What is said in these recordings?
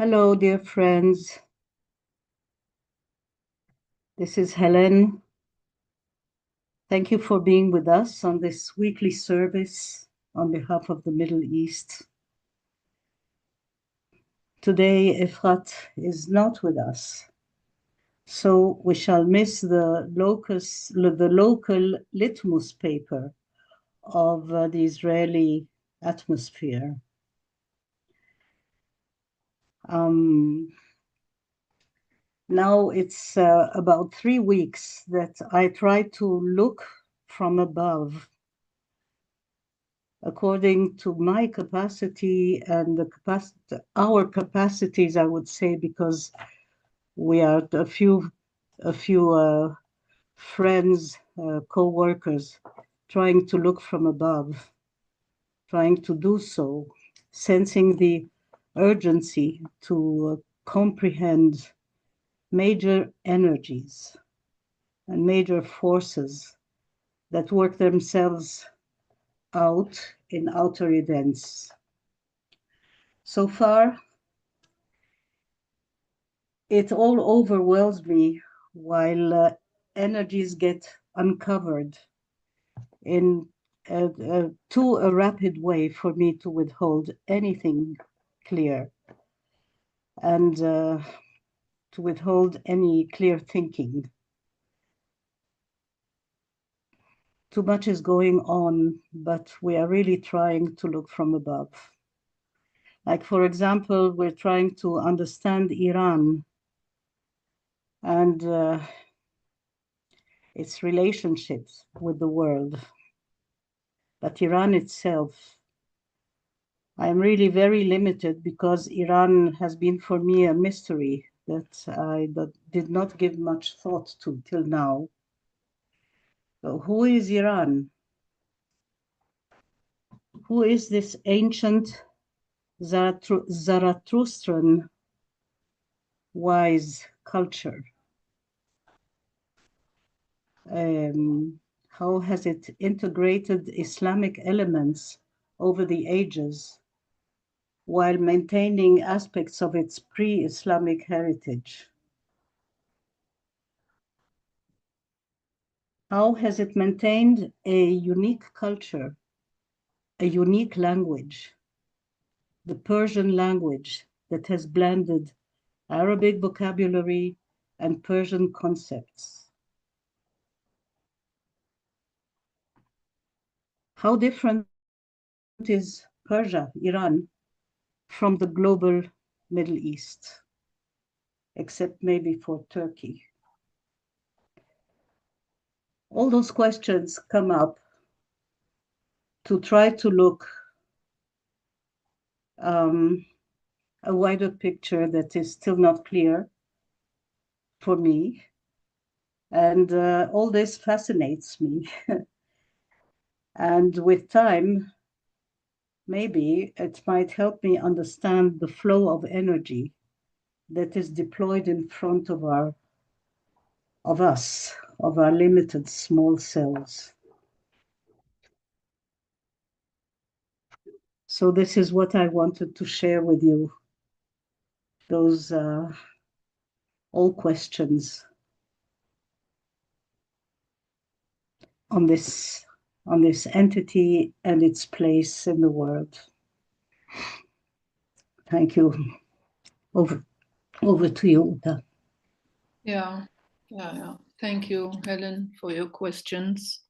Hello, dear friends. This is Helen. Thank you for being with us on this weekly service on behalf of the Middle East. Today, Efrat is not with us, so we shall miss the local litmus paper of the Israeli atmosphere. Now it's about 3 weeks that I try to look from above according to my capacity and our capacities, I would say, because we are a few friends, co-workers, trying to look from above, trying to do so, sensing the urgency to comprehend major energies and major forces that work themselves out in outer events. So far, it all overwhelms me while energies get uncovered in too a rapid way for me to withhold anything clear and to withhold any clear thinking. Too much is going on, but we are really trying to look from above. Like, for example, we're trying to understand Iran and its relationships with the world. But Iran itself, I am really very limited because Iran has been for me a mystery that I did not give much thought to till now. So who is Iran? Who is this ancient Zarathustran wise culture? How has it integrated Islamic elements over the ages while maintaining aspects of its pre-Islamic heritage? How has it maintained a unique culture, a unique language, the Persian language that has blended Arabic vocabulary and Persian concepts? How different is Persia, Iran, from the global Middle East, except maybe for Turkey? All those questions come up to try to look a wider picture that is still not clear for me. And all this fascinates me. And with time, maybe it might help me understand the flow of energy that is deployed in front of our limited small cells. So this is what I wanted to share with you. Those all questions on this entity and its place in the world. Thank you. Over to you, Uta. Yeah. Thank you, Helen, for your questions.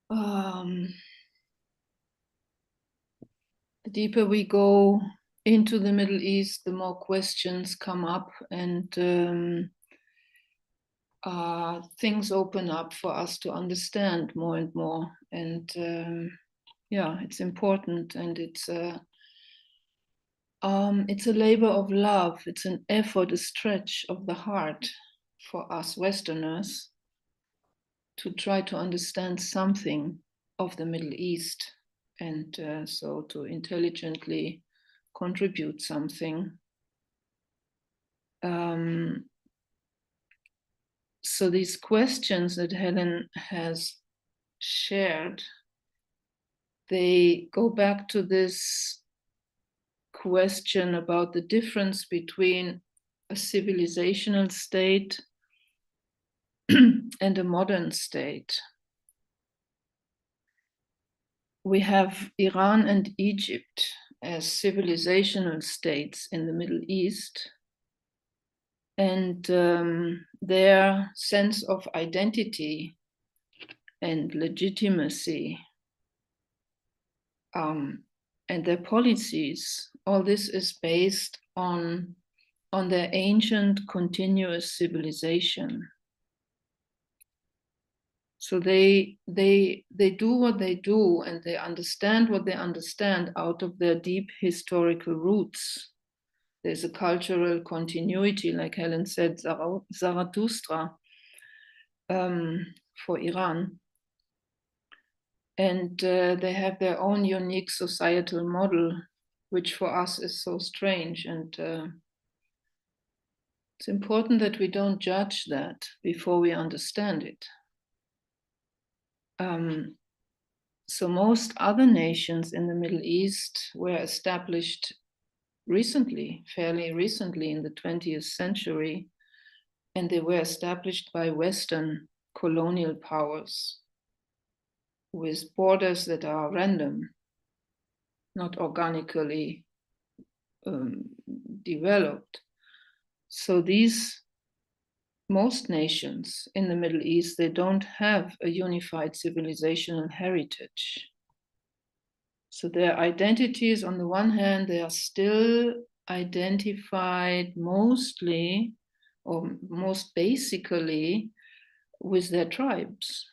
The deeper we go into the Middle East, the more questions come up, and things open up for us to understand more and more. And it's important, and it's a labor of love. It's an effort, a stretch of the heart for us Westerners to try to understand something of the Middle East, and so to intelligently contribute something. So these questions that Helen has shared, they go back to this question about the difference between a civilizational state and a modern state. We have Iran and Egypt as civilizational states in the Middle East, and their sense of identity and legitimacy and their policies, all this is based on their ancient continuous civilization. So they do what they do, and they understand what they understand out of their deep historical roots. There's a cultural continuity, like Helen said, Zarathustra for Iran. And they have their own unique societal model, which for us is so strange. And it's important that we don't judge that before we understand it. So most other nations in the Middle East were established recently, fairly recently in the 20th century, and they were established by Western colonial powers with borders that are random, not organically developed. So most nations in the Middle East, they don't have a unified civilizational heritage. So their identities, on the one hand, they are still identified mostly or most basically with their tribes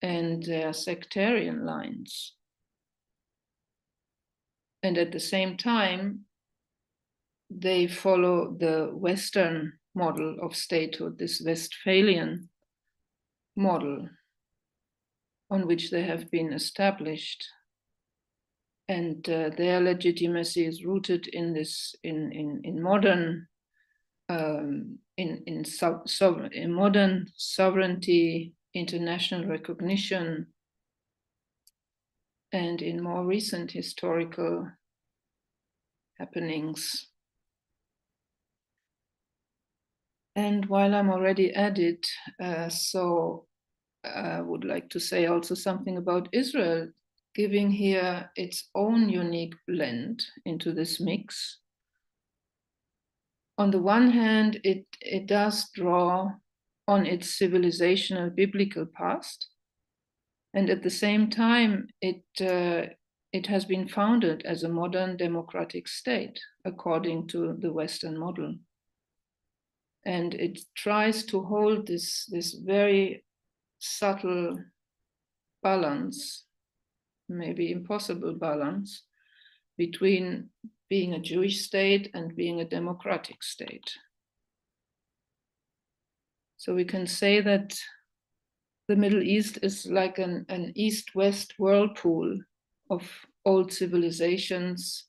and their sectarian lines. And at the same time, they follow the Western model of statehood, this Westphalian model on which they have been established. And their legitimacy is rooted in this, in modern, in modern sovereignty, international recognition, and in more recent historical happenings. And while I'm already at it, so I would like to say also something about Israel, giving here its own unique blend into this mix. On the one hand, it does draw on its civilizational biblical past, and at the same time, it has been founded as a modern democratic state according to the Western model. And it tries to hold this very subtle balance, maybe impossible balance, between being a Jewish state and being a democratic state. So we can say that the Middle East is like an east-west whirlpool of old civilizations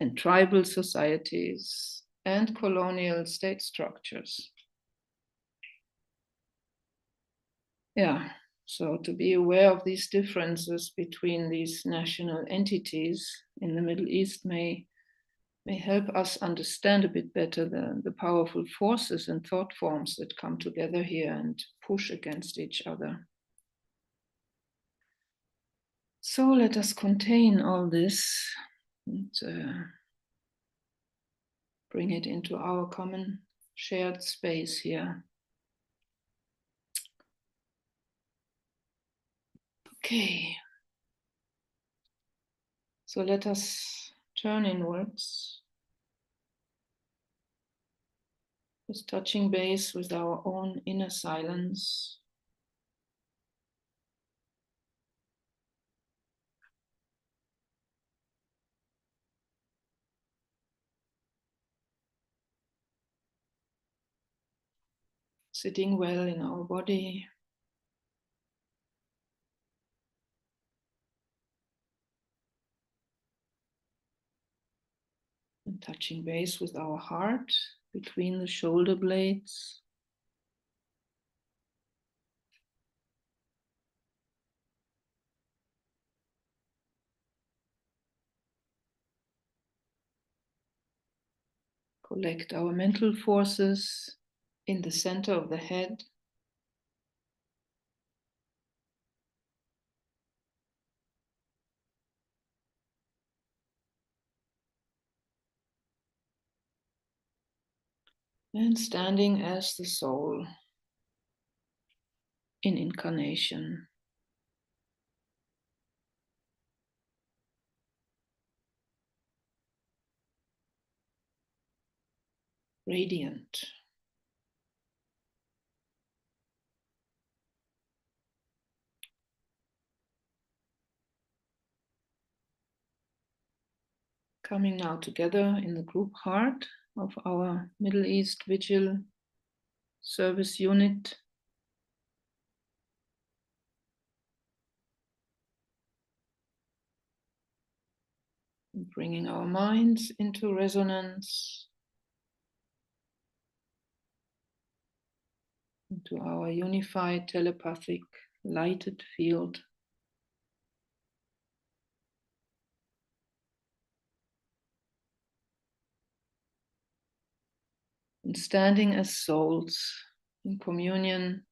and tribal societies and colonial state structures. Yeah, so to be aware of these differences between these national entities in the Middle East may help us understand a bit better the powerful forces and thought forms that come together here and push against each other. So let us contain all this and bring it into our common shared space here. Okay. So let us turn inwards, just touching base with our own inner silence. Sitting well in our body. And touching base with our heart between the shoulder blades. Collect our mental forces in the center of the head. And standing as the soul in incarnation. Radiant. Coming now together in the group heart of our Middle East Vigil service unit. And bringing our minds into resonance, into our unified telepathic lighted field. And standing as souls in communion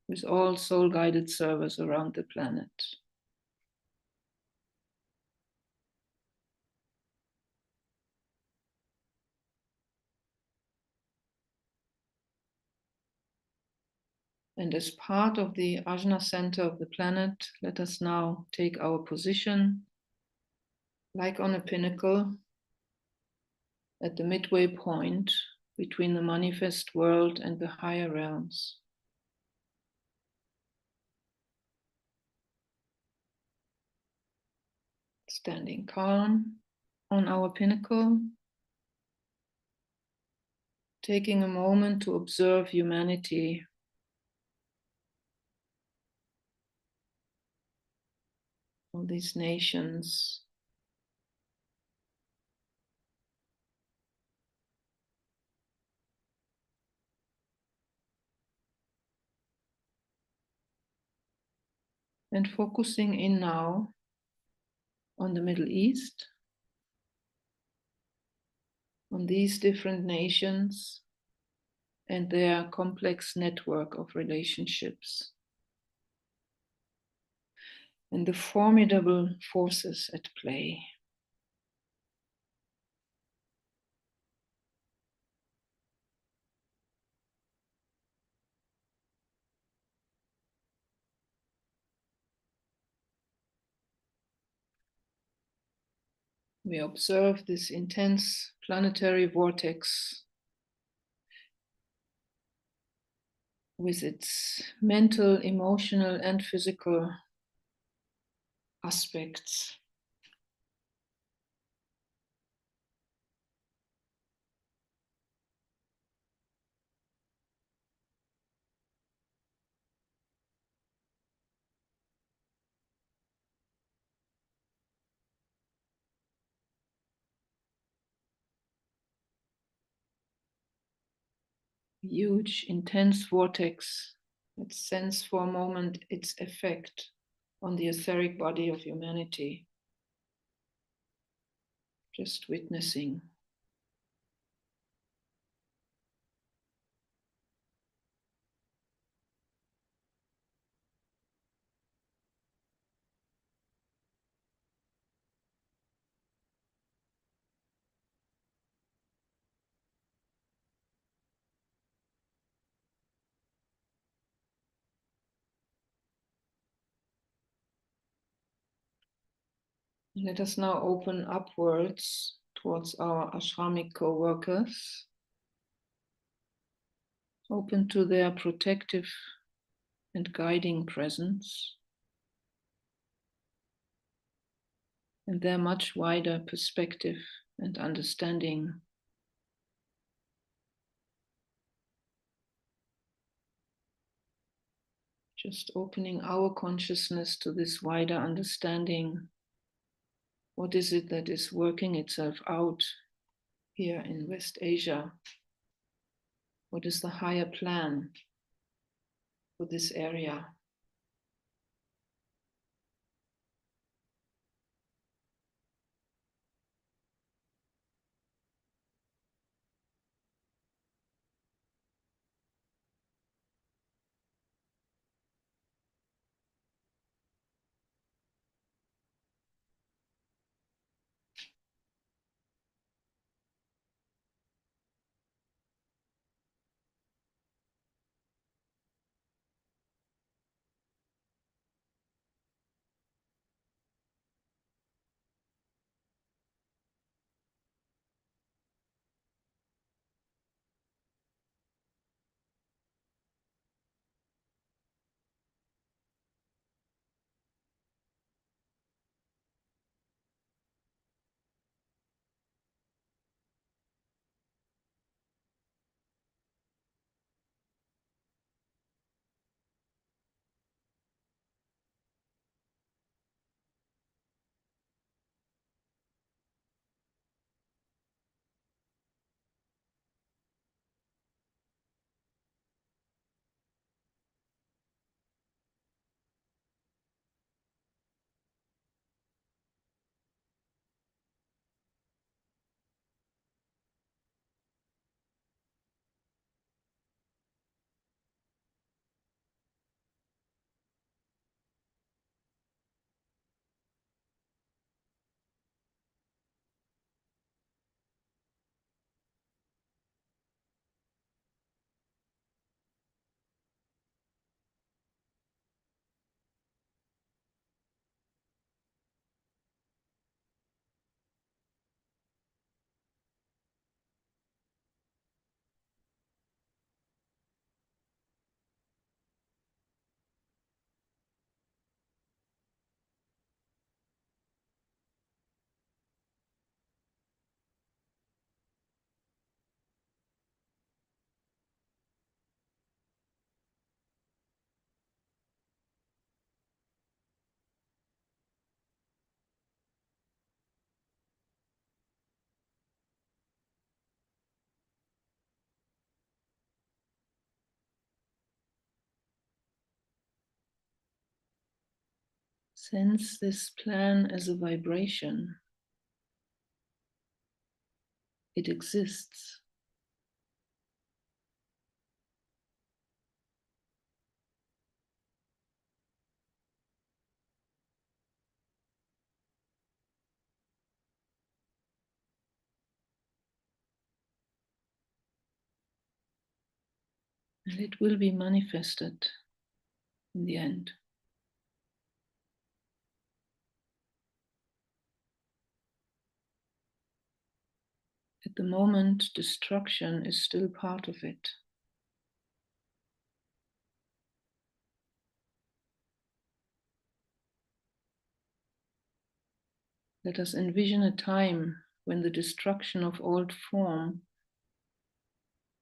with all soul-guided servers around the planet. And as part of the Ajna center of the planet, let us now take our position like on a pinnacle at the midway point between the manifest world and the higher realms. Standing calm on our pinnacle, taking a moment to observe humanity, all these nations, and focusing in now on the Middle East, on these different nations and their complex network of relationships, and the formidable forces at play. We observe this intense planetary vortex with its mental, emotional, and physical aspects. Huge, intense vortex that sends for a moment its effect on the etheric body of humanity. Just witnessing. Let us now open upwards towards our ashramic co-workers, open to their protective and guiding presence, and their much wider perspective and understanding. Just opening our consciousness to this wider understanding. What is it that is working itself out here in West Asia? What is the higher plan for this area? Sense this plan as a vibration. It exists. And it will be manifested in the end. At the moment, destruction is still part of it. Let us envision a time when the destruction of old form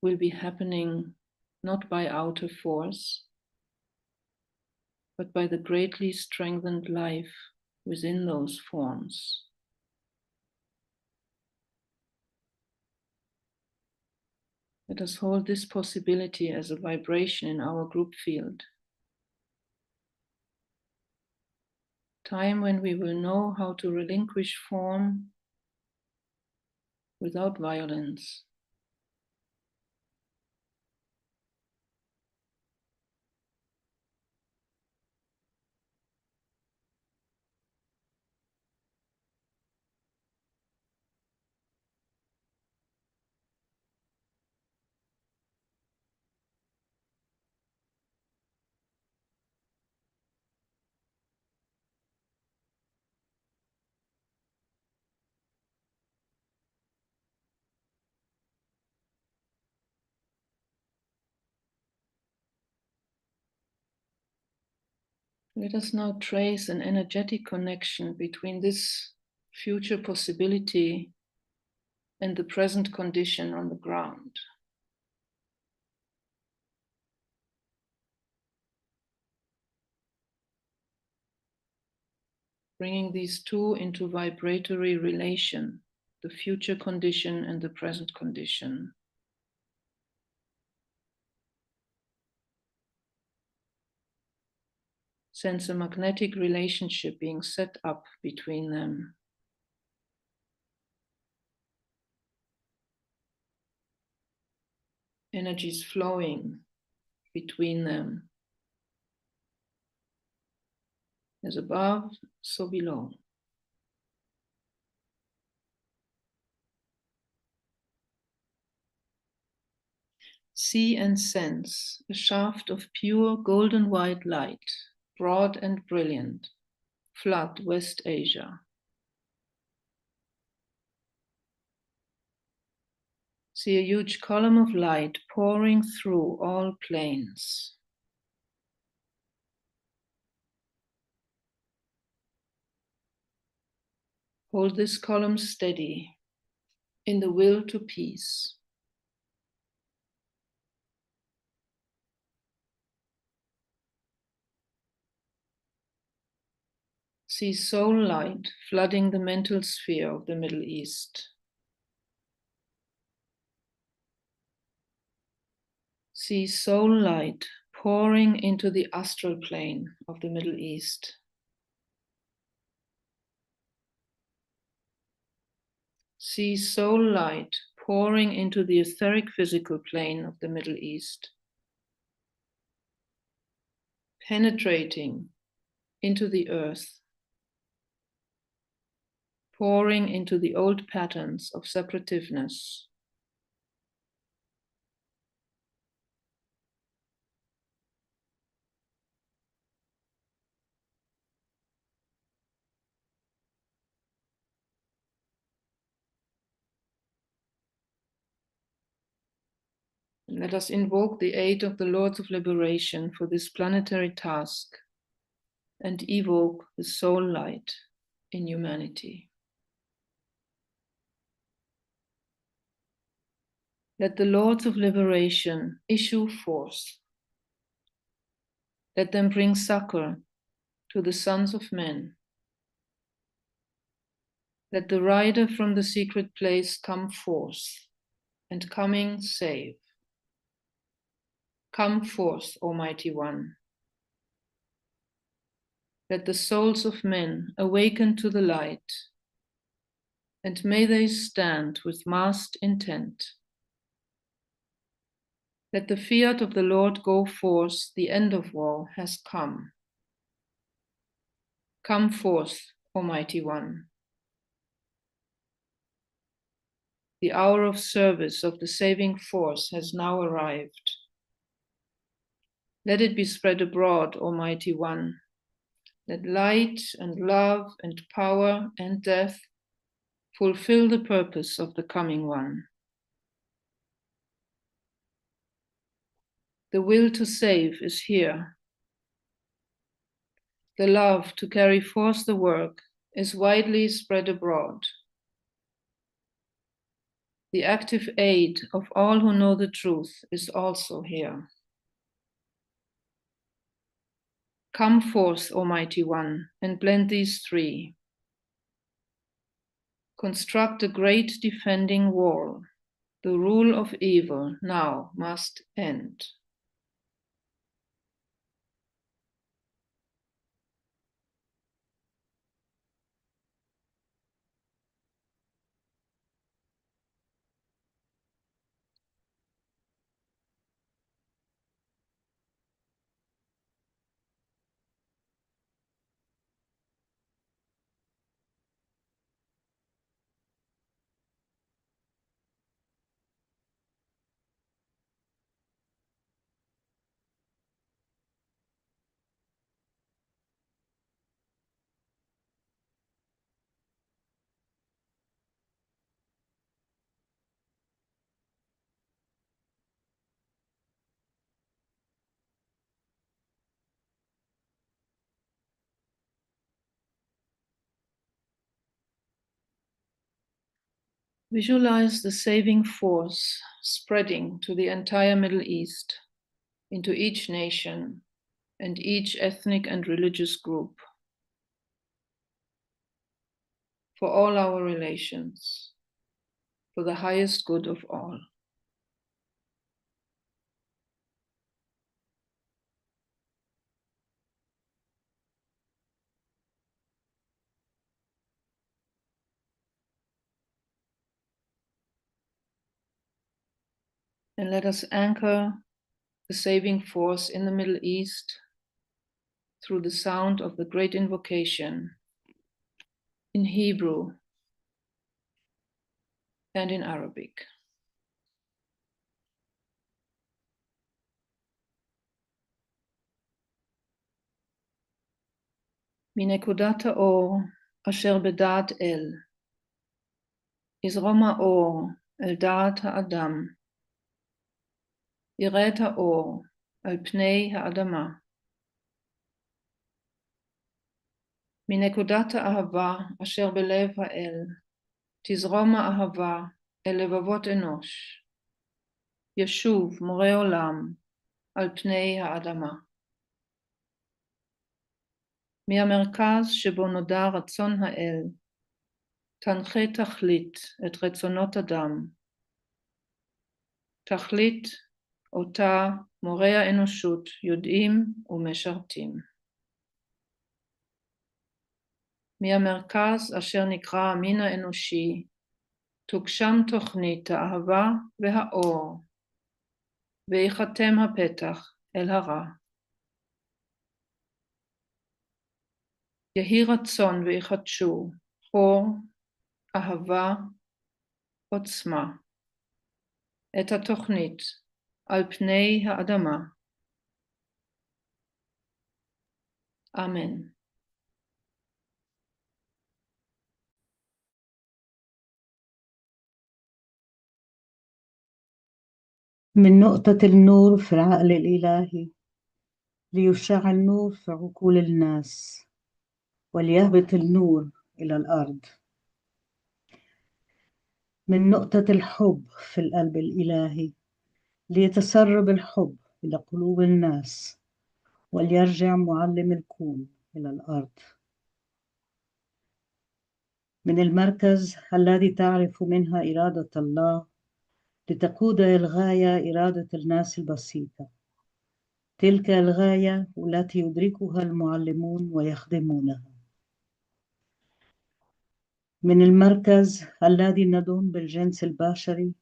will be happening not by outer force, but by the greatly strengthened life within those forms. Let us hold this possibility as a vibration in our group field. Time when we will know how to relinquish form without violence. Let us now trace an energetic connection between this future possibility and the present condition on the ground. Bringing these two into vibratory relation, the future condition and the present condition. Sense a magnetic relationship being set up between them. Energies flowing between them. As above, so below. See and sense a shaft of pure golden white light, broad and brilliant, flood West Asia. See a huge column of light pouring through all planes. Hold this column steady in the will to peace. See soul light flooding the mental sphere of the Middle East. See soul light pouring into the astral plane of the Middle East. See soul light pouring into the etheric physical plane of the Middle East, penetrating into the earth, pouring into the old patterns of separativeness. And let us invoke the aid of the Lords of Liberation for this planetary task and evoke the soul light in humanity. Let the Lords of Liberation issue forth. Let them bring succor to the sons of men. Let the rider from the secret place come forth, and coming save. Come forth, Almighty One. Let the souls of men awaken to the light, and may they stand with masked intent. Let the fiat of the Lord go forth, the end of war has come. Come forth, Almighty One. The hour of service of the saving force has now arrived. Let it be spread abroad, Almighty One. Let light and love and power and death fulfill the purpose of the coming one. The will to save is here. The love to carry forth the work is widely spread abroad. The active aid of all who know the truth is also here. Come forth, Almighty One, and blend these three. Construct a great defending wall. The rule of evil now must end. Visualize the saving force spreading to the entire Middle East, into each nation and each ethnic and religious group, for all our relations, for the highest good of all. And let us anchor the saving force in the Middle East through the sound of the great invocation in Hebrew and in Arabic. מנקודת האור אשר בדעת אל, יזרום האור אל דעת האדם, יראה את האור על פני האדמה. מנקודת האהבה אשר בלב האל, תזרום האהבה אל לבבות אנוש, ישוב מורה עולם על פני האדמה. מהמרכז שבו נודע רצון האל, תנחה תכלית את רצונות אדם, תכלית אותה מורי האנושות יודעים ומשרתים. מהמרכז אשר נקרא המין האנושי, תוגשם תוכנית האהבה והאור, ויחתם הפתח אל הרע. יהי רצון ויחדשו אור, אהבה, עוצמה, את התוכנית על פני האדמה. אמן. من نقطة النور في العقل الإلهي ليشع النور في عقول الناس وليهبط النور إلى الأرض. من نقطة الحب في القلب الإلهي ليتسرب الحب إلى قلوب الناس وليرجع معلم الكون إلى الأرض. من المركز الذي تعرف منها إرادة الله لتقود الغاية إرادة الناس البسيطة تلك الغاية التي يدركها المعلمون ويخدمونها. من المركز الذي ندوم بالجنس البشري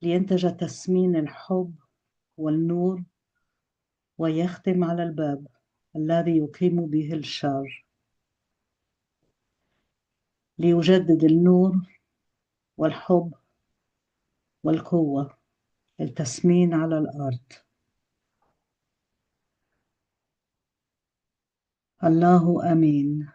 لينتج تسمين الحب والنور، ويختم على الباب الذي يقيم به الشر، ليجدد النور والحب والقوة التسمين على الأرض. الله آمين.